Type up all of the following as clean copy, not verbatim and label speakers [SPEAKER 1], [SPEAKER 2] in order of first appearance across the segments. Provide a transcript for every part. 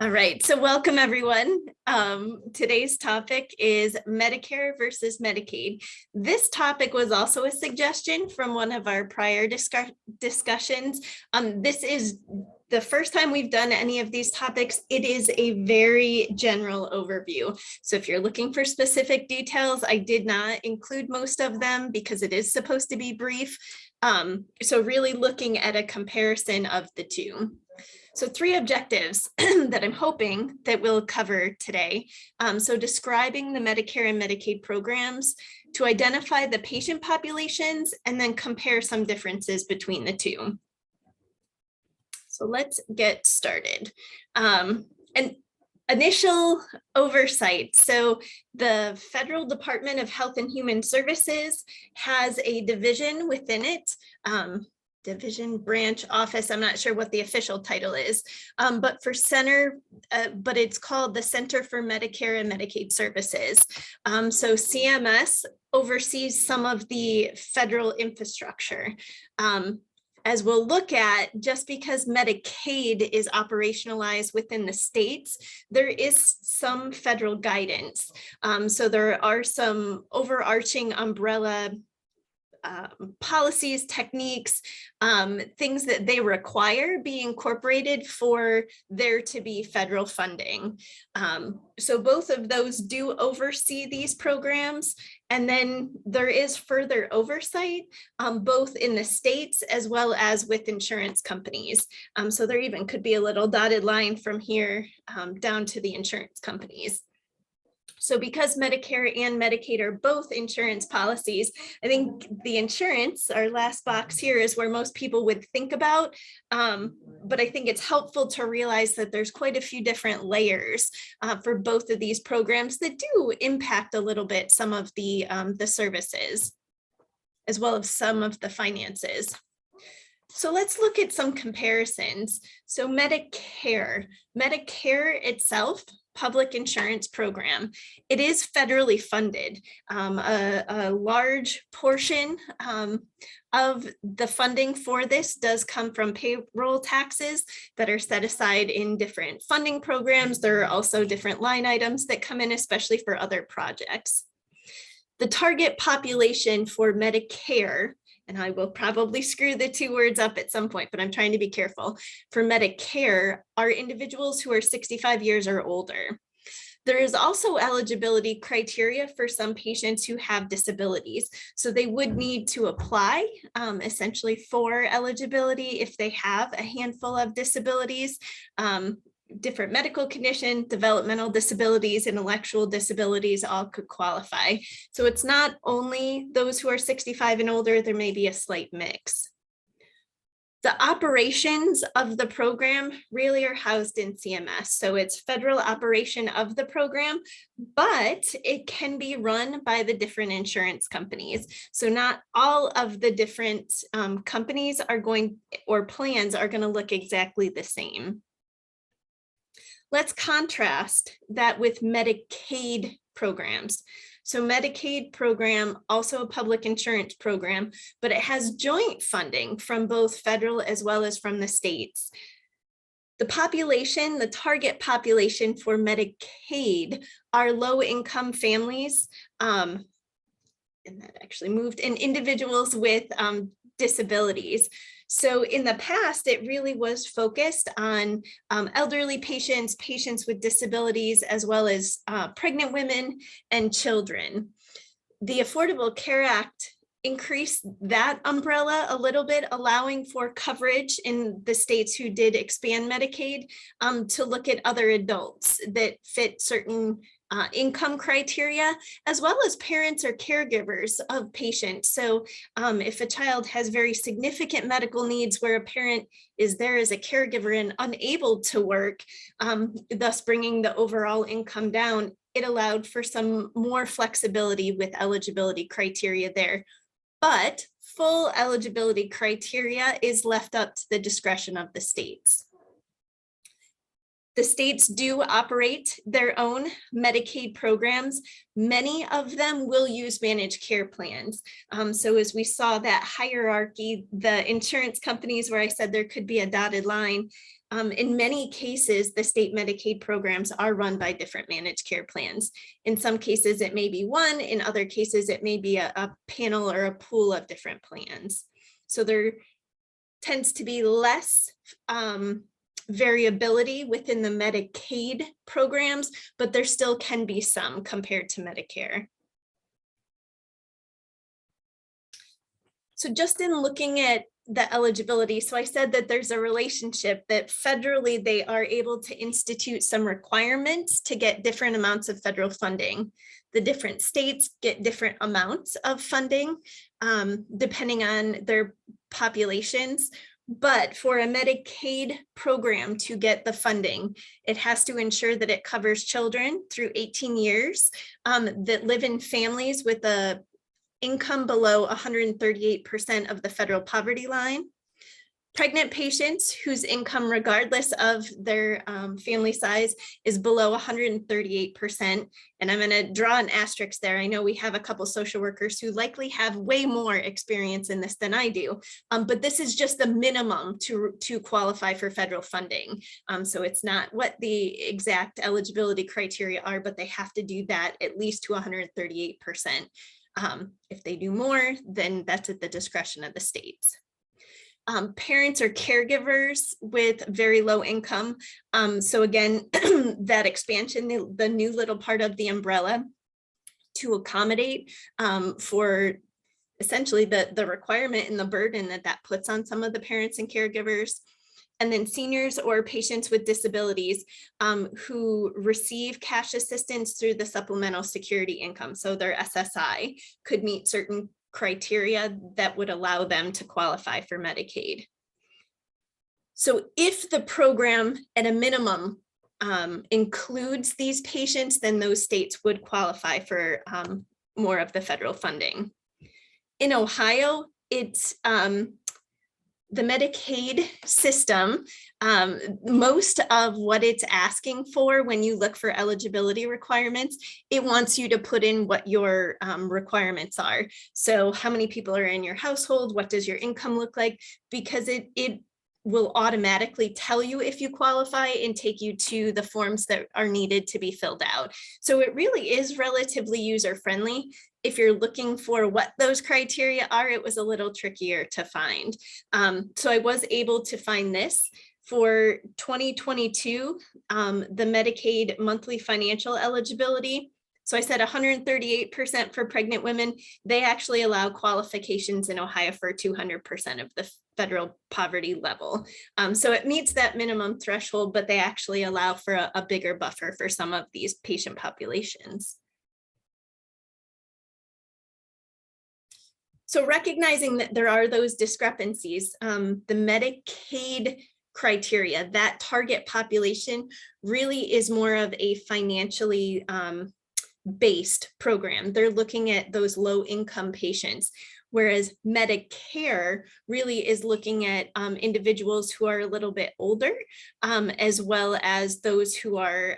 [SPEAKER 1] All right, so welcome everyone. Today's topic is Medicare versus Medicaid. This topic was also a suggestion from one of our prior discussions. This is the first time we've done any of these topics. It is a very general overview. So if you're looking for specific details, I did not include most of them because it is supposed to be brief. So really looking at a comparison of the two. So 3 objectives that I'm hoping that we'll cover today. So describing the Medicare and Medicaid programs, to identify the patient populations, and then compare some differences between the two. So let's get started. An initial oversight. So the Federal Department of Health and Human Services has a division within it. Division, branch, office, I'm not sure what the official title is, but it's called the Center for Medicare and Medicaid Services. So CMS oversees some of the federal infrastructure. As we'll look at, just because Medicaid is operationalized within the states, there is some federal guidance. So there are some overarching umbrella policies, techniques, things that they require be incorporated for there to be federal funding. So both of those do oversee these programs. And then there is further oversight both in the states as well as with insurance companies. So there even could be a little dotted line from here down to the insurance companies. So because Medicare and Medicaid are both insurance policies, I think the insurance, our last box here, is where most people would think about. But I think it's helpful to realize that there's quite a few different layers for both of these programs that do impact a little bit some of the services, as well as some of the finances. So let's look at some comparisons. So Medicare itself, public insurance program, it is federally funded. A large portion of the funding for this does come from payroll taxes that are set aside in different funding programs. There are also different line items that come in, especially for other projects. The target population for Medicare, and I will probably screw the 2 words up at some point, but I'm trying to be careful. For Medicare, are individuals who are 65 years or older. There is also eligibility criteria for some patients who have disabilities. So they would need to apply essentially for eligibility if they have a handful of disabilities. Different medical condition, developmental disabilities, intellectual disabilities all could qualify. So it's not only those who are 65 and older, there may be a slight mix. The operations of the program really are housed in CMS. So it's federal operation of the program, but it can be run by the different insurance companies. So not all of the different companies are going, or plans are going to look exactly the same. Let's contrast that with Medicaid programs. So Medicaid program, also a public insurance program, but it has joint funding from both federal as well as from the states. The population, the target population for Medicaid are low-income families, and that actually moved, and individuals with disabilities. So in the past, it really was focused on elderly patients, patients with disabilities, as well as pregnant women and children. The Affordable Care Act increased that umbrella a little bit, allowing for coverage in the states who did expand Medicaid to look at other adults that fit certain income criteria, as well as parents or caregivers of patients. So if a child has very significant medical needs where a parent is there as a caregiver and unable to work, thus bringing the overall income down, it allowed for some more flexibility with eligibility criteria there. But full eligibility criteria is left up to the discretion of the states. The states do operate their own Medicaid programs. Many of them will use managed care plans. So as we saw that hierarchy, the insurance companies where I said there could be a dotted line, in many cases, the state Medicaid programs are run by different managed care plans. In some cases, it may be one. In other cases, it may be a panel or a pool of different plans. So there tends to be less variability within the Medicaid programs, but there still can be some compared to Medicare. So just in looking at the eligibility, so I said that there's a relationship that federally they are able to institute some requirements to get different amounts of federal funding. The different states get different amounts of funding depending on their populations. But for a Medicaid program to get the funding, it has to ensure that it covers children through 18 years that live in families with a income below 138% of the federal poverty line. Pregnant patients whose income, regardless of their family size, is below 138%. And I'm going to draw an asterisk there. I know we have a couple social workers who likely have way more experience in this than I do, but this is just the minimum to qualify for federal funding. So it's not what the exact eligibility criteria are, but they have to do that at least to 138%. If they do more, then that's at the discretion of the states. Parents or caregivers with very low income. So again, that expansion, the new little part of the umbrella to accommodate for essentially the requirement and the burden that puts on some of the parents and caregivers. And then seniors or patients with disabilities who receive cash assistance through the supplemental security income. So their SSI could meet certain criteria that would allow them to qualify for Medicaid. So if the program at a minimum includes these patients, then those states would qualify for more of the federal funding. In Ohio, it's the Medicaid system, most of what it's asking for when you look for eligibility requirements, it wants you to put in what your requirements are. So how many people are in your household? What does your income look like? Because it will automatically tell you if you qualify and take you to the forms that are needed to be filled out. So it really is relatively user-friendly. If you're looking for what those criteria are, it was a little trickier to find. So I was able to find this. For 2022, the Medicaid monthly financial eligibility. So I said 138% for pregnant women. They actually allow qualifications in Ohio for 200% of the federal poverty level. So it meets that minimum threshold, but they actually allow for a bigger buffer for some of these patient populations. So recognizing that there are those discrepancies, the Medicaid criteria, that target population really is more of a financially based program. They're looking at those low income patients, whereas Medicare really is looking at individuals who are a little bit older, as well as those who are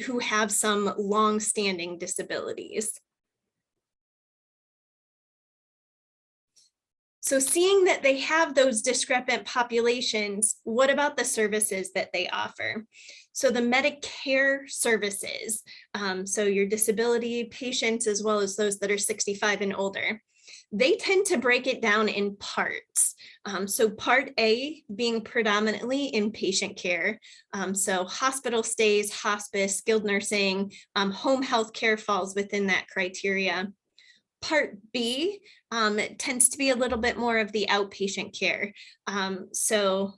[SPEAKER 1] who have some long-standing disabilities. So seeing that they have those discrepant populations, what about the services that they offer? So the Medicare services, so your disability patients, as well as those that are 65 and older, they tend to break it down in parts. So part A being predominantly inpatient care. So hospital stays, hospice, skilled nursing, home health care falls within that criteria. Part B tends to be a little bit more of the outpatient care. So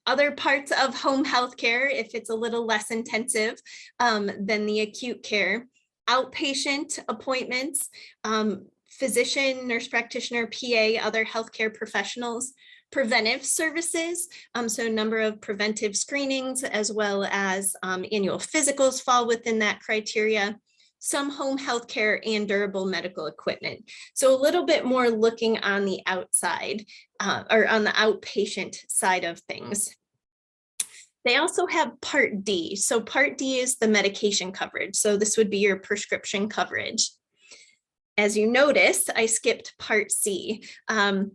[SPEAKER 1] other parts of home health care, if it's a little less intensive than the acute care, outpatient appointments, physician, nurse practitioner, PA, other healthcare professionals, preventive services, so a number of preventive screenings as well as annual physicals fall within that criteria. Some home health care and durable medical equipment. So a little bit more looking on the outside or on the outpatient side of things. They also have Part D. So Part D is the medication coverage. So this would be your prescription coverage. As you notice, I skipped Part C.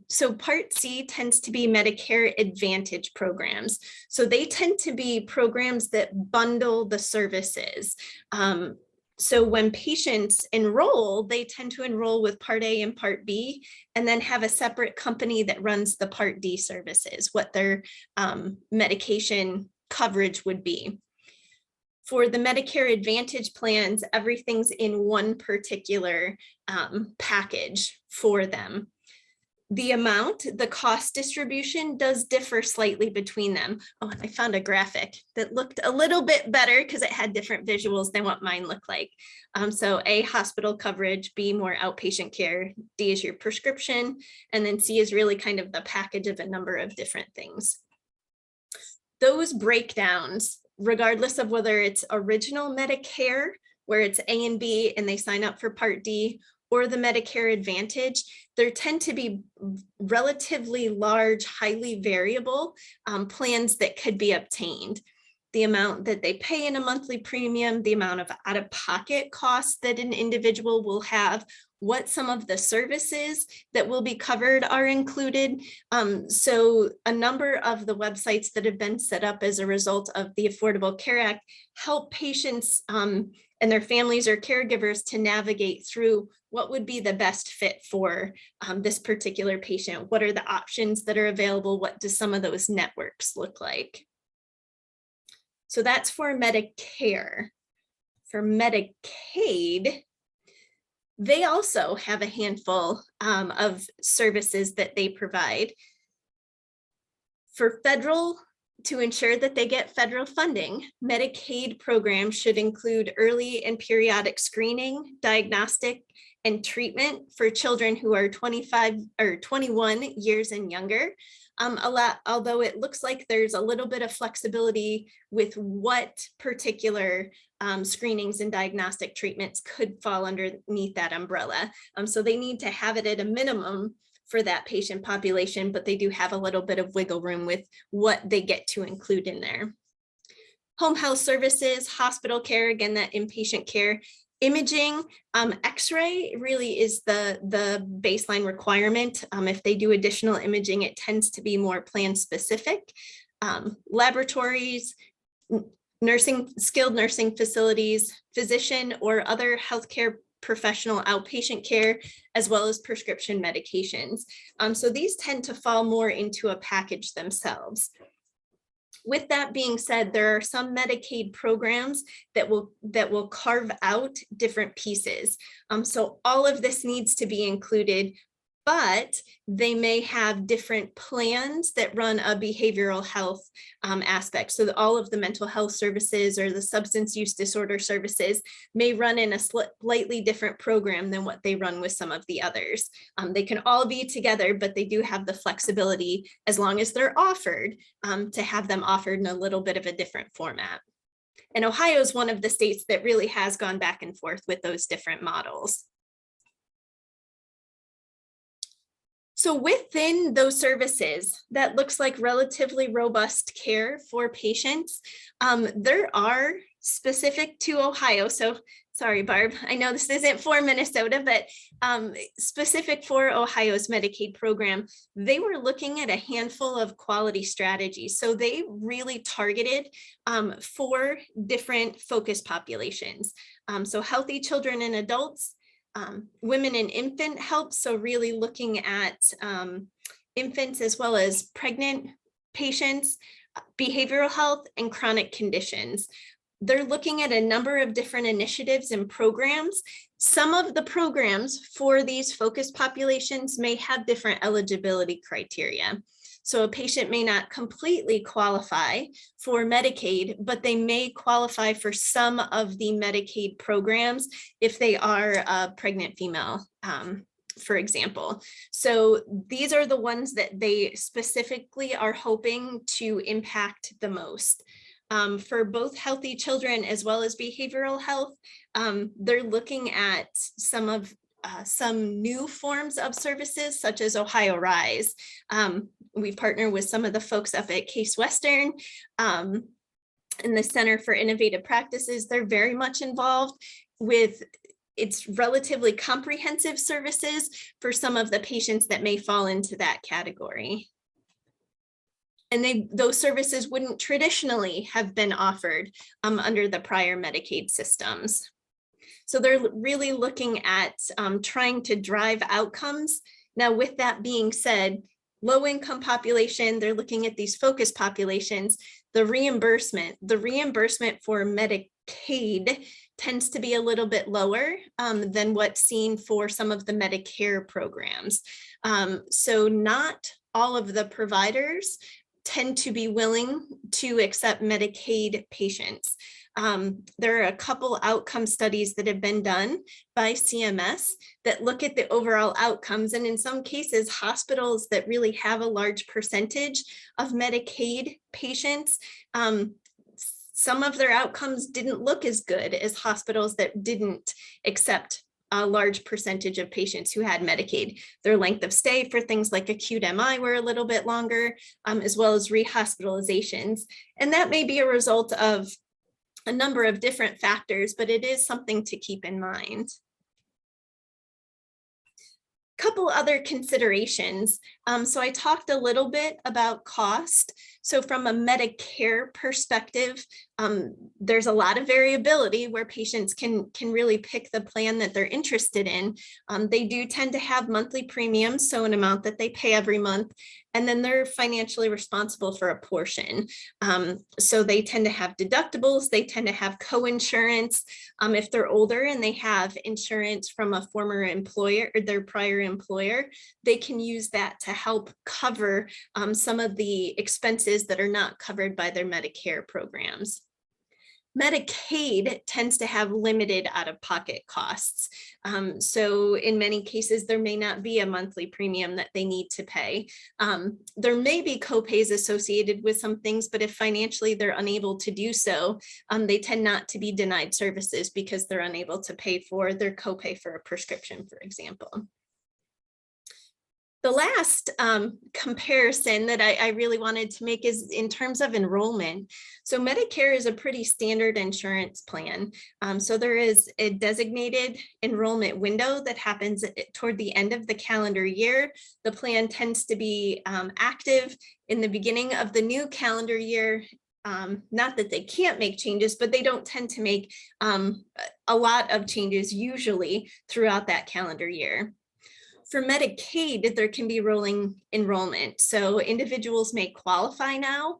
[SPEAKER 1] So Part C tends to be Medicare Advantage programs. So they tend to be programs that bundle the services. So when patients enroll, they tend to enroll with Part A and Part B, and then have a separate company that runs the Part D services, what their medication coverage would be. For the Medicare Advantage plans, everything's in one particular package for them. The amount, the cost distribution does differ slightly between them. Oh, and I found a graphic that looked a little bit better because it had different visuals than what mine looked like. So A, hospital coverage, B, more outpatient care, D is your prescription, and then C is really kind of the package of a number of different things. Those breakdowns, regardless of whether it's original Medicare, where it's A and B and they sign up for Part D, or the Medicare Advantage, there tend to be relatively large, highly variable plans that could be obtained. The amount that they pay in a monthly premium, the amount of out-of-pocket costs that an individual will have, what some of the services that will be covered are included. So a number of the websites that have been set up as a result of the Affordable Care Act help patients and their families or caregivers to navigate through what would be the best fit for this particular patient. What are the options that are available? What do some of those networks look like? So that's for Medicare. For Medicaid, they also have a handful of services that they provide. For federal, to ensure that they get federal funding, Medicaid programs should include early and periodic screening, diagnostic, and treatment for children who are 25 or 21 years and younger. Although it looks like there's a little bit of flexibility with what particular screenings and diagnostic treatments could fall underneath that umbrella. So they need to have it at a minimum for that patient population, but they do have a little bit of wiggle room with what they get to include in there. Home health services, hospital care, again, that inpatient care. Imaging, X-ray really is the baseline requirement. If they do additional imaging, it tends to be more plan specific. Laboratories, skilled nursing facilities, physician or other healthcare professional outpatient care, as well as prescription medications. So these tend to fall more into a package themselves. With that being said, there are some Medicaid programs that will carve out different pieces. So all of this needs to be included, but they may have different plans that run a behavioral health aspect. So all of the mental health services or the substance use disorder services may run in a slightly different program than what they run with some of the others. They can all be together, but they do have the flexibility, as long as they're offered, to have them offered in a little bit of a different format. And Ohio is one of the states that really has gone back and forth with those different models. So within those services, that looks like relatively robust care for patients. There are specific to Ohio. So sorry, Barb, I know this isn't for Minnesota, but specific for Ohio's Medicaid program, they were looking at a handful of quality strategies. So they really targeted 4 different focus populations. So healthy children and adults, women and infant health, so really looking at infants as well as pregnant patients, behavioral health, and chronic conditions. They're looking at a number of different initiatives and programs. Some of the programs for these focused populations may have different eligibility criteria. So a patient may not completely qualify for Medicaid, but they may qualify for some of the Medicaid programs if they are a pregnant female, for example. So these are the ones that they specifically are hoping to impact the most. For both healthy children as well as behavioral health, they're looking at some new forms of services, such as Ohio Rise. We partner with some of the folks up at Case Western. And the Center for Innovative Practices, they're very much involved with its relatively comprehensive services for some of the patients that may fall into that category. And those services wouldn't traditionally have been offered under the prior Medicaid systems. So they're really looking at trying to drive outcomes. Now, with that being said, low-income population, they're looking at these focus populations. The reimbursement for Medicaid tends to be a little bit lower than what's seen for some of the Medicare programs. So not all of the providers tend to be willing to accept Medicaid patients. There are a couple outcome studies that have been done by CMS that look at the overall outcomes. And in some cases, hospitals that really have a large percentage of Medicaid patients, some of their outcomes didn't look as good as hospitals that didn't accept a large percentage of patients who had Medicaid. Their length of stay for things like acute MI were a little bit longer, as well as rehospitalizations. And that may be a result of a number of different factors, but it is something to keep in mind. Couple other considerations. So I talked a little bit about cost. So from a Medicare perspective, there's a lot of variability where patients can really pick the plan that they're interested in. They do tend to have monthly premiums, so an amount that they pay every month, and then they're financially responsible for a portion. So they tend to have deductibles, they tend to have co-insurance. If they're older and they have insurance from a former employer or their prior employer, they can use that to help cover some of the expenses that are not covered by their Medicare programs. Medicaid tends to have limited out-of-pocket costs. So in many cases, there may not be a monthly premium that they need to pay. There may be copays associated with some things, but if financially they're unable to do so, they tend not to be denied services because they're unable to pay for their copay for a prescription, for example. The last comparison that I really wanted to make is in terms of enrollment. So Medicare is a pretty standard insurance plan. So there is a designated enrollment window that happens toward the end of the calendar year. The plan tends to be active in the beginning of the new calendar year. Not that they can't make changes, but they don't tend to make a lot of changes usually throughout that calendar year. For Medicaid, there can be rolling enrollment. So individuals may qualify now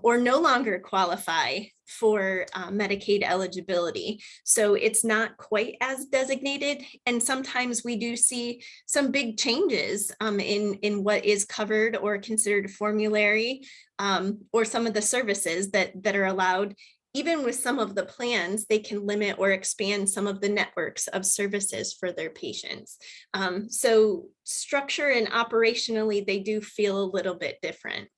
[SPEAKER 1] or no longer qualify for Medicaid eligibility. So it's not quite as designated. And sometimes we do see some big changes in what is covered or considered formulary or some of the services that are allowed. Even with some of the plans, they can limit or expand some of the networks of services for their patients. So structure and operationally, they do feel a little bit different.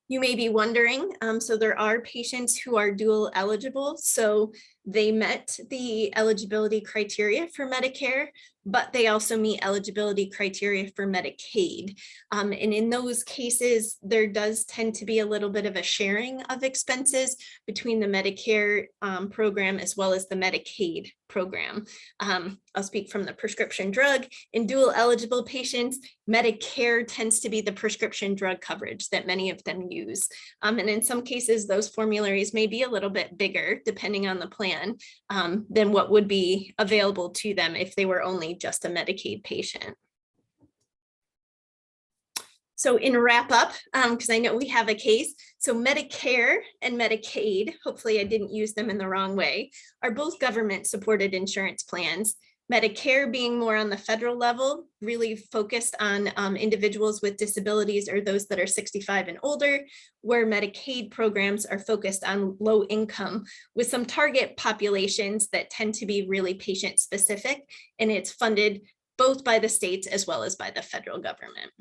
[SPEAKER 1] You may be wondering, so there are patients who are dual eligible. So they met the eligibility criteria for Medicare, but they also meet eligibility criteria for Medicaid. And in those cases, there does tend to be a little bit of a sharing of expenses between the Medicare program as well as the Medicaid program. I'll speak from the prescription drug. In dual eligible patients, Medicare tends to be the prescription drug coverage that many of them use. And in some cases, those formularies may be a little bit bigger depending on the plan than what would be available to them if they were only just a Medicaid patient. So in wrap up, because I know we have a case, so Medicare and Medicaid, hopefully I didn't use them in the wrong way, are both government supported insurance plans. Medicare being more on the federal level, really focused on individuals with disabilities or those that are 65 and older, where Medicaid programs are focused on low income with some target populations that tend to be really patient specific, and it's funded both by the states as well as by the federal government.